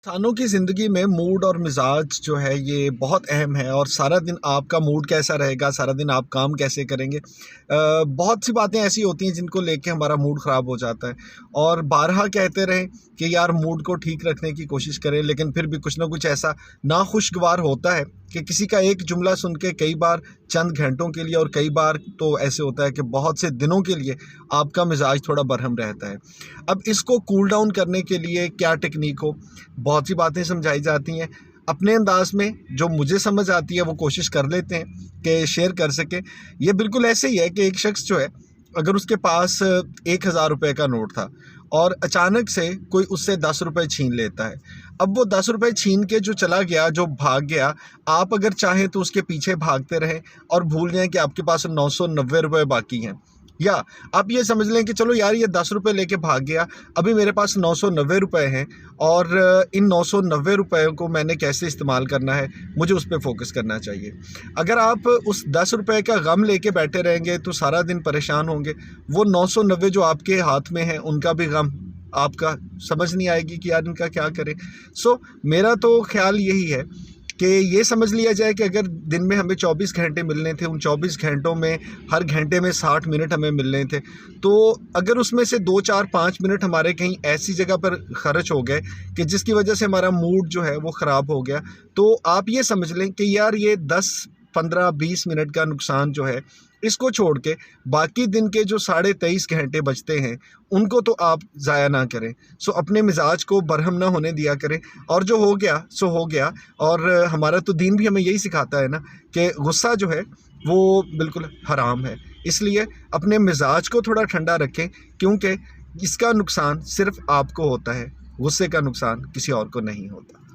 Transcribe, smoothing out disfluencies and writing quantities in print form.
इंसानों की ज़िंदगी में मूड और मिजाज जो है ये बहुत अहम है। और सारा दिन आपका मूड कैसा रहेगा, सारा दिन आप काम कैसे करेंगे, बहुत सी बातें ऐसी होती हैं जिनको लेके हमारा मूड ख़राब हो जाता है। और बारहा कहते रहें कि यार मूड को ठीक रखने की कोशिश करें, लेकिन फिर भी कुछ ना कुछ ऐसा नाखुशगवार होता है कि किसी का एक जुमला सुन के कई बार चंद घंटों के लिए, और कई बार तो ऐसे होता है कि बहुत से दिनों के लिए आपका मिजाज थोड़ा बरहम रहता है। अब इसको कूल डाउन करने के लिए क्या टेक्निक हो, बहुत सी बातें समझाई जाती हैं। अपने अंदाज में जो मुझे समझ आती है वो कोशिश कर लेते हैं कि शेयर कर सके। ये बिल्कुल ऐसे ही है कि एक शख्स जो है, अगर उसके पास 1,000 रुपये का नोट था और अचानक से कोई उससे 10 रुपये छीन लेता है। अब वो 10 रुपये छीन के जो चला गया, जो भाग गया, आप अगर चाहें तो उसके पीछे भागते रहें और भूल जाएं कि आपके पास 990 रुपये बाकी हैं। या आप ये समझ लें कि चलो यार ये 10 रुपये लेके भाग गया, अभी मेरे पास 990 रुपये हैं, और इन 990 रुपये को मैंने कैसे इस्तेमाल करना है, मुझे उस पर फोकस करना चाहिए। अगर आप उस 10 रुपये का गम लेके बैठे रहेंगे तो सारा दिन परेशान होंगे। वो 990 जो आपके हाथ में है उनका भी गम आपका समझ नहीं आएगी कि यार इनका क्या करें। मेरा तो ख्याल यही है कि ये समझ लिया जाए कि अगर दिन में हमें 24 घंटे मिलने थे, उन 24 घंटों में हर घंटे में 60 मिनट हमें मिलने थे। तो अगर उसमें से 2, 4, 5 मिनट हमारे कहीं ऐसी जगह पर खर्च हो गए कि जिसकी वजह से हमारा मूड जो है वो ख़राब हो गया, तो आप ये समझ लें कि यार ये 10, 15, 20 मिनट का नुकसान जो है, इसको छोड़ के बाकी दिन के जो 23.5 घंटे बचते हैं उनको तो आप ज़ाया ना करें। अपने मिजाज को बरहम ना होने दिया करें, और जो हो गया सो हो गया। और हमारा तो दीन भी हमें यही सिखाता है ना कि गुस्सा जो है वो बिल्कुल हराम है। इसलिए अपने मिजाज को थोड़ा ठंडा रखें, क्योंकि इसका नुकसान सिर्फ आपको होता है, गुस्से का नुकसान किसी और को नहीं होता।